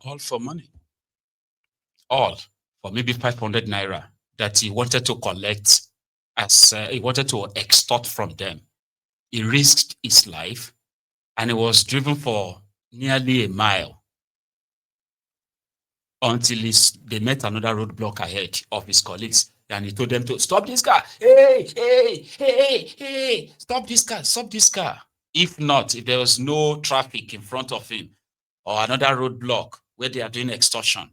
All for money. All for maybe 500 naira that he wanted to collect as he wanted to extort from them. He risked his life and he was driven for nearly a mile until they met another roadblock ahead of his colleagues. And he told them to stop this car. Hey, stop this car, stop this car. If not, if there was no traffic in front of him or another roadblock where they are doing extortion,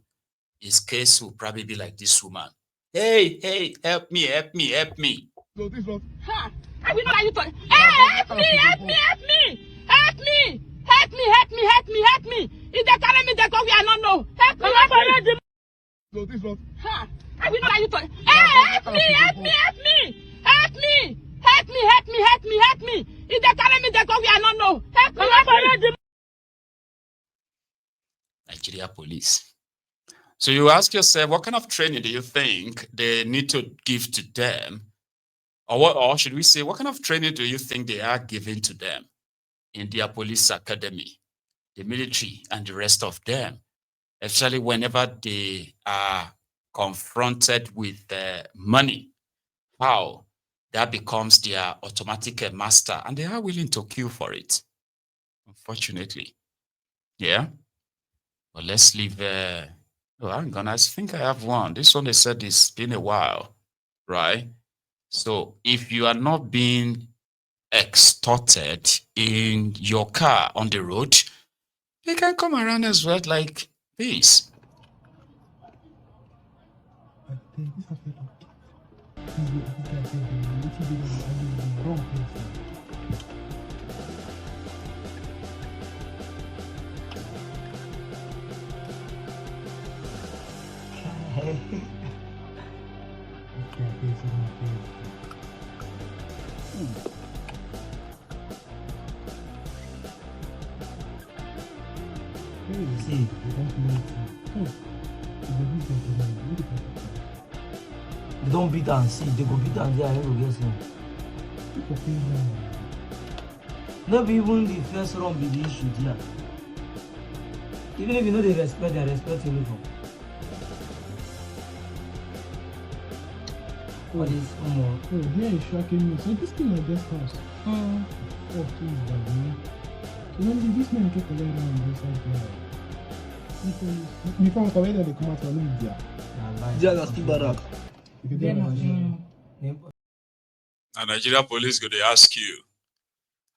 his case will probably be like this woman. Hey, help me. Huh. I will not you to. Help me. If they carry me, they go, we are not know. Help me. Huh. I will not you to. Help me. If they carry me, they go, we are not know. Help me. Nigeria police. So you ask yourself, what kind of training do you think they need to give to them? Or should we say, what kind of training do you think they are giving to them in their police academy, the military, and the rest of them? Especially whenever they are confronted with money, how that becomes their automatic master, and they are willing to kill for it, unfortunately. Yeah? Well, let's leave... Oh, hang on, I think I have one. This one, they said it's been a while, right? So if you are not being extorted in your car on the road, they can come around as well like this. See, they don't beat and see, they go beat and they are able to get him. Not even the first round be the issue there. Even if you know they respect uniform. What is oh, here is shocking me. So this thing my guest house. Oh, please, man. So when did this man get collected on this side there? Before collected, they come out from India. Jaga speak barak. And Nigeria police go, they ask you.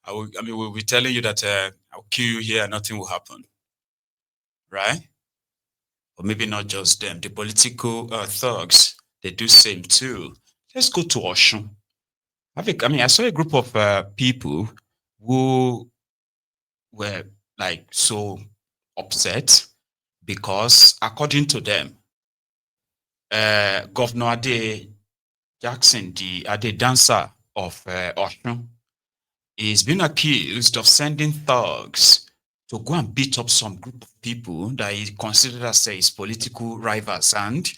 We'll be telling you that I'll kill you here, nothing will happen. Right? Or maybe not just them. The political thugs, they do same too. Let's go to Osun. I saw a group of people who were like so upset because, according to them, Governor Ade Jackson, the Ade dancer of Osun, is being accused of sending thugs to go and beat up some group of people that he considered as his political rivals, and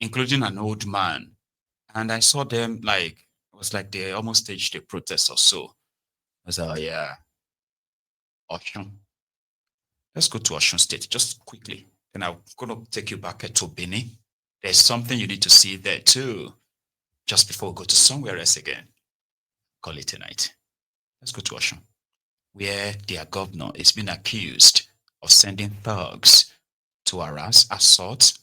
including an old man. And I saw them it was like they almost staged a protest or so. I was like, oh yeah, Osun. Let's go to Osun State just quickly. Then I'm going to take you back to Benin. There's something you need to see there too, just before we go to somewhere else again. Call it a night. Let's go to Osun, where their governor is being accused of sending thugs to harass, assault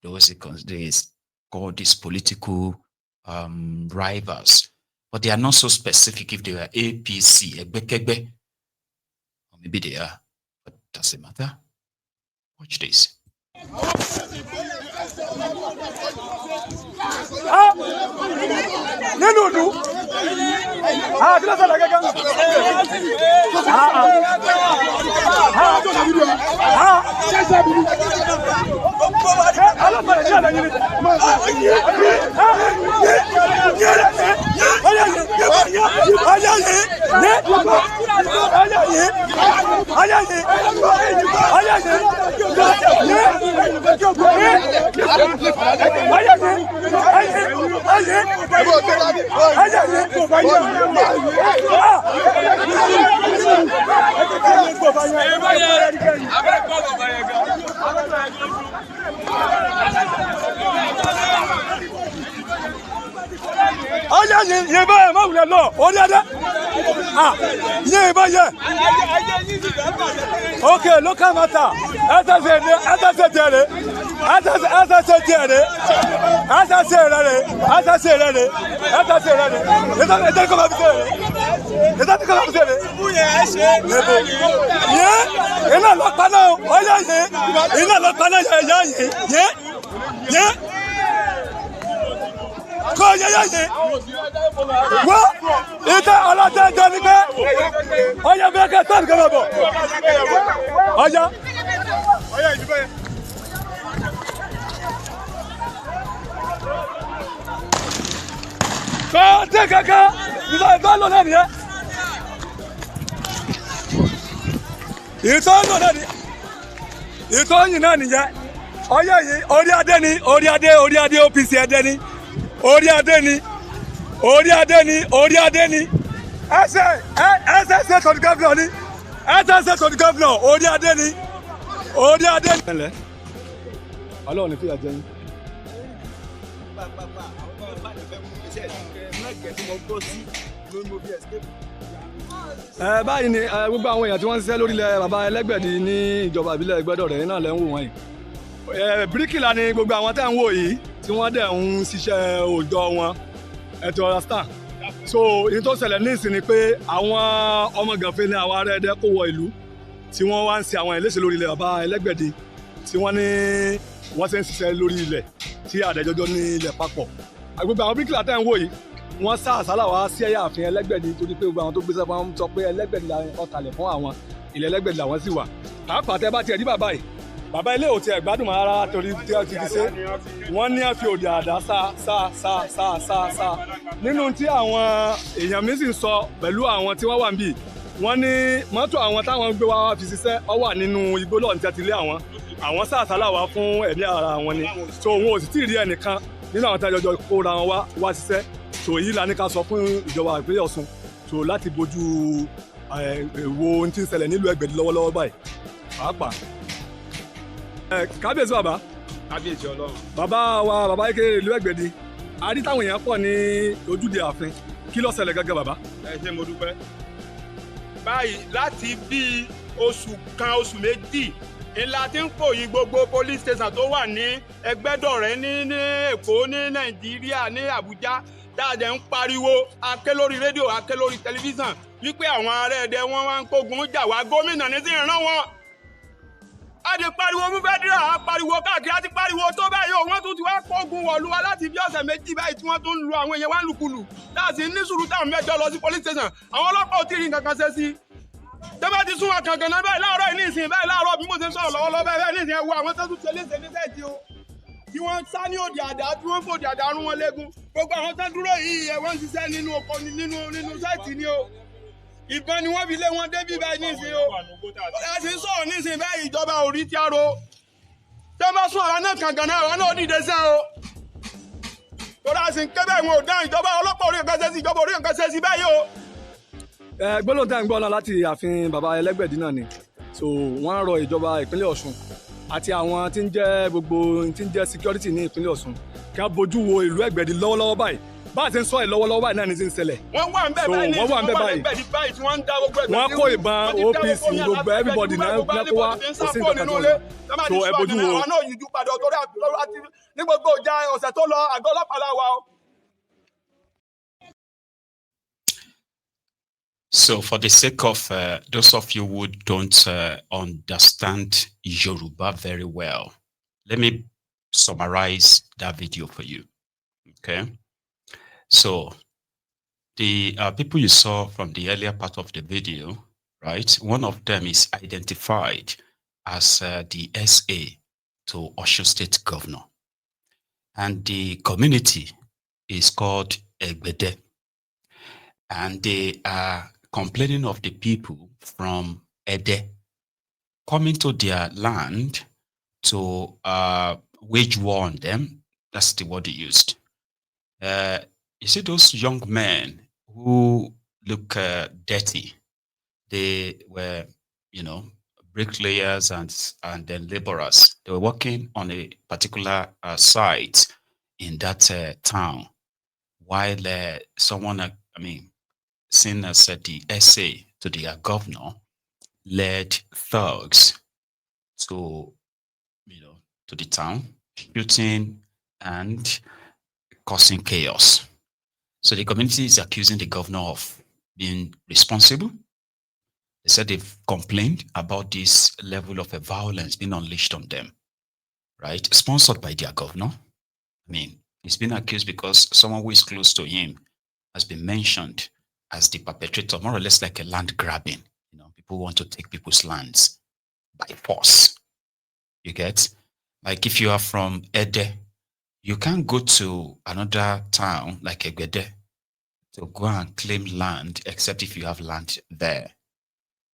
those he called these political rivals. But they are not so specific if they are APC, Egbekegbe, or maybe they are, but doesn't matter. Watch this. Nínú ìlú. Kí ló ṣẹlẹ̀ gẹ́gẹ́? Ọlọ́pàá Nàìjíríà lẹ́yìn ye ba ma wule lo ori ade ye ba ye okay local matter asa What? Is that all I said, Johnny? Oh, yeah, make a son come up. Oh, yeah. Go, take a car. You don't know that. It's all on it. It's all you know. Oh, yeah, Oria OPC Adeni. Ori Adeni. SSS to the governor. SSS to the governor. Ori Adeni. Ọlọ́run ní fìyà jẹ yín. Báyìí ni gbogbo àwọn èèyàn tí wọ́n ń ṣiṣẹ́ lórí ilẹ̀ bàbá Ẹlẹ́gbẹ̀dì ní ìjọba ìbílẹ̀ Ẹgbẹ́dọ̀rẹ́ náà lẹ́ ń wò wọ́n yìí. Bíríkìlà ni gbogbo àwọn tẹ́ ń wò yìí tí wọ́n dẹ̀ ń ṣiṣẹ́ òòjọ́ wọn. Ẹ ti understand? So ìyí tó ṣẹlẹ̀ nísìn ni pé àwọn ọmọ gànfẹ́ ní àwọn ará Ẹdẹ kó wọ ìlú tí wọ́n wá ń ṣe àwọn ìléṣe lórí ilẹ̀ bàbá Ẹlẹ́gbẹ̀dì tí wọ́n ní wọ́n ṣe ń ṣiṣẹ́ lórí ilẹ̀ tí àdẹ́jọ́jọ́ ní ilẹ̀ papọ̀. Gbogbo àwọn bíríkìlà tẹ́ ń wò yìí wọ́n sá àsálà wá sí ẹ̀yà ààfin Ẹlẹ́gbẹ̀dì torí pé gbogbo àwọn tó gbéṣẹ́ fún wọn sọ pé Ẹlẹ́gbẹ̀dì la ọ̀tàlẹ̀ fún àwọn ilẹ̀ Ẹlẹ́gbẹ̀dì làwọn sì wà. Pàápàá tẹ́ bá tiẹ̀ rí bàbá yìí bàbá ilé ò tiẹ̀ gbádùn mọ́ rárá torí tí wọ́n ti fi ṣe wọ́n ní àfi òdì àdá sá nínú tí àwọn èèyàn mi sì ń sọ pẹ̀lú àwọn tí wọ́n wà níbí wọ́n ní mọ́tò àwọn táwọn gbé wá fi ṣiṣẹ́ ọ wà nínú igbó lọ́ọ̀ ní tẹ́tílé àwọn sàṣálà wá fún ẹ̀mí ara wọn ni so òun ò sì tí ì rí ẹnìkan nínú àwọn tájọjọ kóra wọn wá ṣiṣẹ́ so èyí la ní ká sọ fún ìjọba ìpínlẹ̀ Ọ̀ṣun so láti bójú wo ohun tí ń ṣẹlẹ̀ nílùú Ẹgbẹ̀dì lọ́wọ́lọ́wọ́ báyìí pàápàá. Kábíyèsí bàbá. Kábíyèsí Ọlọ́run. Bàbá kékeré ìlú Ẹgbẹ̀dì a rí táwọn èèyàn pọ̀ ní ojúde ààfin kí ló ṣẹlẹ̀ gẹ́gẹ́ bàbá. Ẹ ṣé mo dúpẹ́. Báyìí láti bíi oṣù méjì ńlá tí ń pòyì gbogbo police station tó wà ní Ẹgbẹ́dọ̀rẹ́ ní Èkó ní Nàìjíríà ní Àbújá dáadẹ ń pariwo aké lórí rédíò aké lórí tẹlifíṣàn wípé àwọn ará Ẹdẹ wọn wá ń kógun jà wá gómìnà ní sí ìran wọn. A ti pariwo mú fẹ́dírà a pariwo káàkiri a ti pariwo tó báyìí o wọ́n tún ti wá kógun wọ̀lú wa láti bí ọ̀sẹ̀ méjì báyìí tí wọ́n tún lu àwọn èèyàn wá lùkulù láti ní sùúrù táwọn mẹ́jọ lọ sí police station àwọn ọlọ́pàá ò tí ì rí nǹkan kan ṣe sí. Tẹ́bá ti sún wa kankan náà báyìí láàárọ̀ yìí nísìnyí báyìí láàárọ̀ bí mo ṣe ń sọ̀rọ̀ lọ́wọ́lọ́wọ́ báyìí nísìnyí ẹ wo àwọn tó tún ṣe léṣe ní sẹ́ẹ̀tì o tí wọ́n sá ní òdì àdá tí wọ́n fòdì àdá rún wọn léegun gbogbo àwọn tó dúró yìí ẹ wọ́n ń ṣiṣẹ́ nínú oko nínú sẹ́ẹ̀tì ni o ìbọn ni wọ́n fi lé wọn débí báyìí nísìnyí o ẹ sì ń sọ̀rọ̀ nísìnyí báyìí ìjọba ò rí tí a ro tẹ́bá sún àwọn náà kankan náà àwọn náà dìde sẹ́ o torí a sì ń kébẹ̀ wọn ò dáhùn ìjọba ọlọ́pàá orí nǹkan ṣe sí ìjọba orí nǹkan ṣe sí báyìí o. Gbólóhùn tá à ń gbọ́ náà láti ààfin bàbá Ẹlẹ́gbẹ̀dì náà ni so wọ́n á rọ ìjọba ìpínlẹ̀ Ọ̀ṣun àti àwọn tí ń jẹ́ gbogbo tí ń jẹ́ security ní ìpínlẹ̀ Ọ̀ṣun kí wọ́n bójú wo ìlú Ẹgbẹ̀dì lọ́wọ́lọ́wọ́ báyìí bá a ti ń sọ ẹ̀ lọ́wọ́lọ́wọ́ báyìí náà ni ti ń ṣẹlẹ̀. Wọ́n wà ń bẹ̀ báyìí ní wọ́n kó ìbọn OPC gbogbo everybody náà kó wá kó sí nǹkan kan tó lọ so ẹ bójú wo. ní gbogbo ìjà ọ̀sẹ̀ tó lọ àgọ́ ọlọ́pàá la wà o. So, for the sake of those of you who don't understand Yoruba very well, Let me summarize that video for you. Okay. So the people you saw from the earlier part of the video, right? One of them is identified as the SA to Osun State Governor. And the community is called Egbede. And they are complaining of the people from Ede coming to their land to wage war on them. That's the word he used. You see those young men who look dirty. They were, bricklayers and then laborers. They were working on a particular site in that town, while someone, seen as the SA to the governor, led thugs to, to the town, shooting and causing chaos. So the community is accusing the governor of being responsible. They said they've complained about this level of violence being unleashed on them, right? Sponsored by their governor. He's been accused because someone who is close to him has been mentioned as the perpetrator, more or less like a land grabbing. People want to take people's lands by force. You get? Like if you are from Ede, you can't go to another town like Egede to go and claim land, except if you have land there.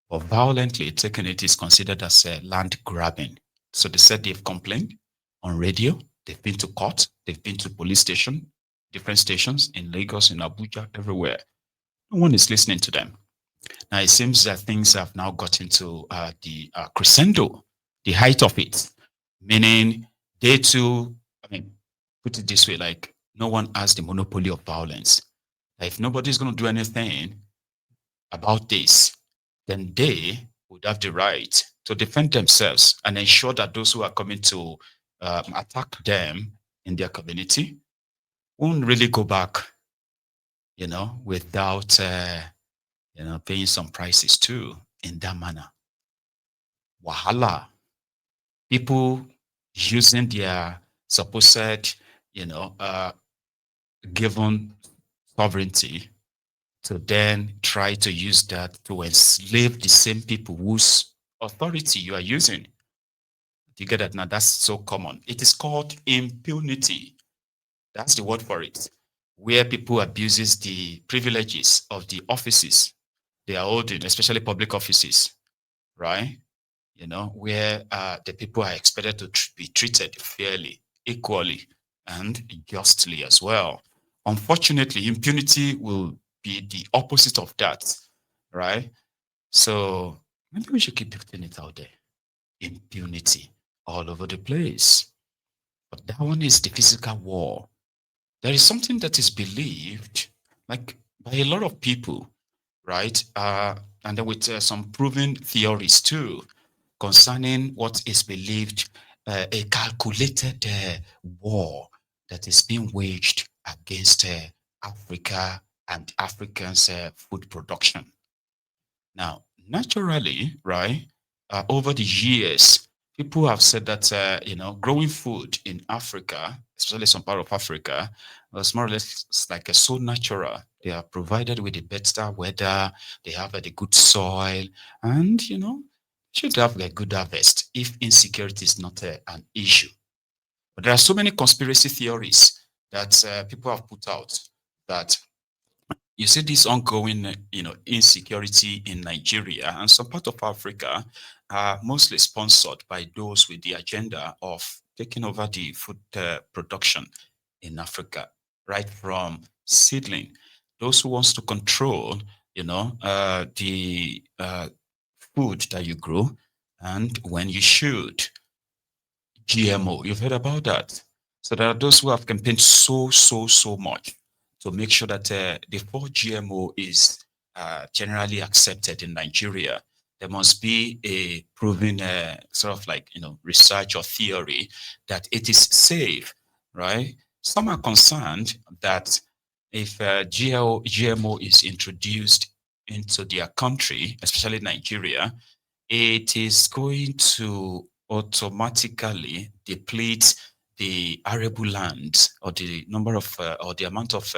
But violently taking it is considered as a land grabbing. So they said they've complained on radio, they've been to court, they've been to police station, different stations in Lagos, in Abuja, everywhere. No one is listening to them. Now it seems that things have now gotten to the crescendo, the height of it, meaning they too, put it this way, like no one has the monopoly of violence. Like if nobody's going to do anything about this, then they would have the right to defend themselves and ensure that those who are coming to attack them in their community won't really go back, without, paying some prices too in that manner. Wahala. People using their supposed, given sovereignty to then try to use that to enslave the same people whose authority you are using. Do you get that? Now that's so common. It is called impunity. That's the word for it. Where people abuses the privileges of the offices they are holding, especially public offices, right? Where the people are expected to be treated fairly, equally, and justly as well. Unfortunately, impunity will be the opposite of that, right? So maybe we should keep putting it out there. Impunity all over the place. But that one is the physical war. There is something that is believed, like by a lot of people, right? And then with some proven theories too, concerning what is believed a calculated war that is being waged against Africa and Africans' food production. Now, naturally, right, over the years, people have said that, growing food in Africa, especially some part of Africa, was more or less like so natural. They are provided with the better weather, they have the good soil, and, should have a good harvest if insecurity is not an issue. But there are so many conspiracy theories that people have put out that you see this ongoing, insecurity in Nigeria and some part of Africa are mostly sponsored by those with the agenda of taking over the food production in Africa, right from seedling. Those who wants to control, the food that you grow and when you should. GMO, you've heard about that. So there are those who have campaigned so much to make sure that before GMO is generally accepted in Nigeria, there must be a proven sort of like, research or theory that it is safe, right? Some are concerned that if GMO is introduced into their country, especially Nigeria, it is going to automatically deplete the arable lands or the number of or the amount of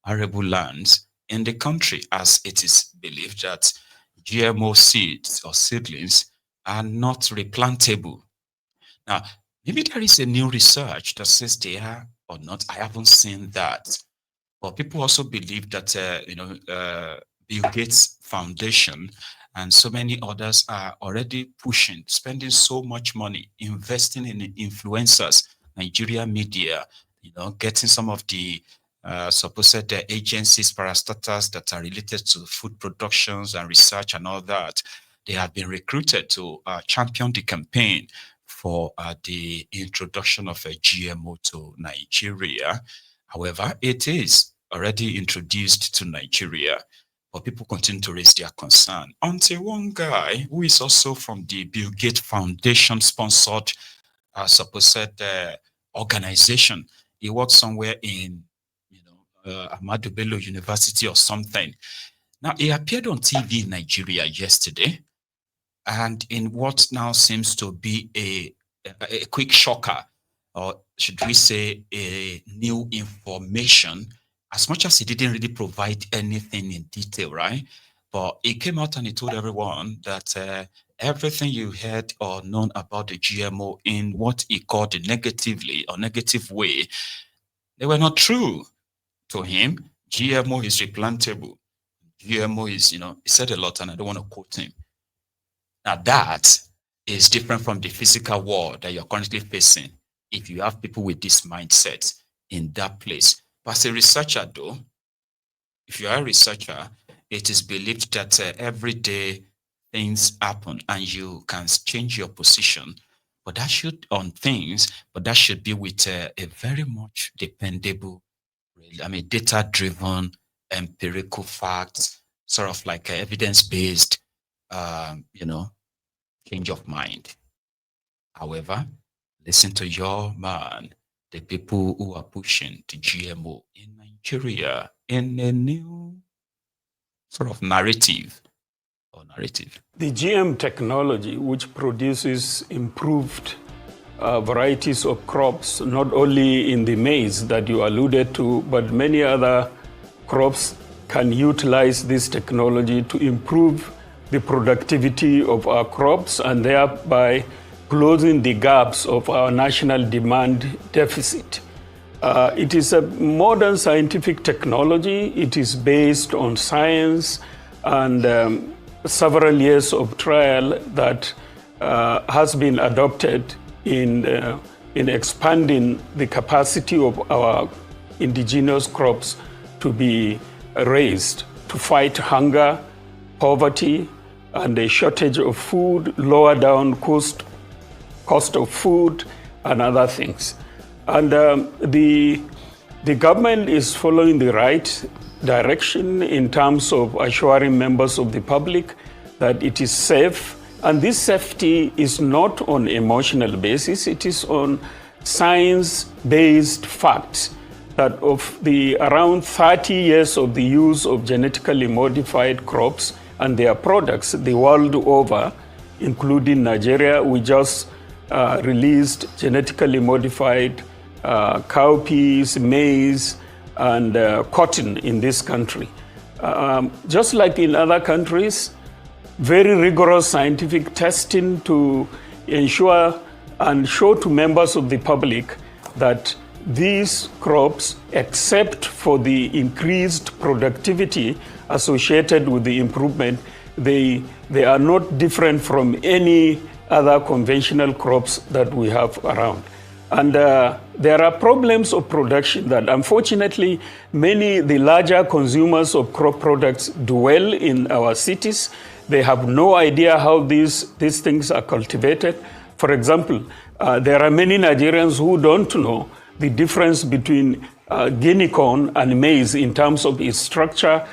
arable lands in the country, as it is believed that GMO seeds or seedlings are not replantable. Now, maybe there is a new research that says they are or not. I haven't seen that. But people also believe that, Bill Gates Foundation and so many others are already pushing, spending so much money, investing in influencers, Nigeria media, getting some of the supposed agencies, parastatals that are related to food productions and research and all that. They have been recruited to champion the campaign for the introduction of a GMO to Nigeria. However, it is already introduced to Nigeria, but people continue to raise their concern until one guy who is also from the Bill Gates Foundation sponsored supposed organization. He works somewhere in Ahmadu Bello University or something. Now, he appeared on TV in Nigeria yesterday, and in what now seems to be a quick shocker, or should we say a new information, as much as he didn't really provide anything in detail, right? But he came out and he told everyone that everything you heard or known about the GMO in what he called the negative way, they were not true. To him, GMO is replantable. GMO is, he said a lot and I don't want to quote him. Now that is different from the physical war that you're currently facing if you have people with this mindset in that place. But as a researcher though, if you are a researcher, it is believed that every day things happen and you can change your position, but that should be with a very much dependable, data-driven, empirical facts, sort of like evidence-based, change of mind. However, listen to your man, the people who are pushing the GMO in Nigeria in a new sort of narrative. The GM technology, which produces improved varieties of crops, not only in the maize that you alluded to, but many other crops can utilize this technology to improve the productivity of our crops and thereby closing the gaps of our national demand deficit. It is a modern scientific technology. It is based on science and several years of trial that has been adopted in expanding the capacity of our indigenous crops to be raised, to fight hunger, poverty, and a shortage of food, lower down cost of food, and other things. And the government is following the right direction in terms of assuring members of the public that it is safe. And this safety is not on emotional basis, it is on science-based facts that of the around 30 years of the use of genetically modified crops and their products the world over, including Nigeria, we just released genetically modified cowpeas, maize, and cotton in this country. Just like in other countries, very rigorous scientific testing to ensure and show to members of the public that these crops, except for the increased productivity associated with the improvement, they are not different from any other conventional crops that we have around. And there are problems of production that unfortunately the larger consumers of crop products dwell in our cities. They have no idea how these things are cultivated. For example, there are many Nigerians who don't know the difference between guinea corn and maize in terms of its structure,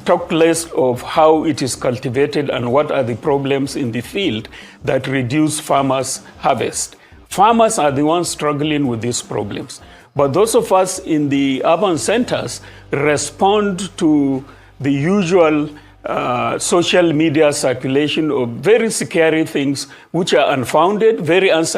talk less of how it is cultivated and what are the problems in the field that reduce farmers' harvest. Farmers are the ones struggling with these problems. But those of us in the urban centers respond to the usual social media circulation of very scary things which are unfounded, very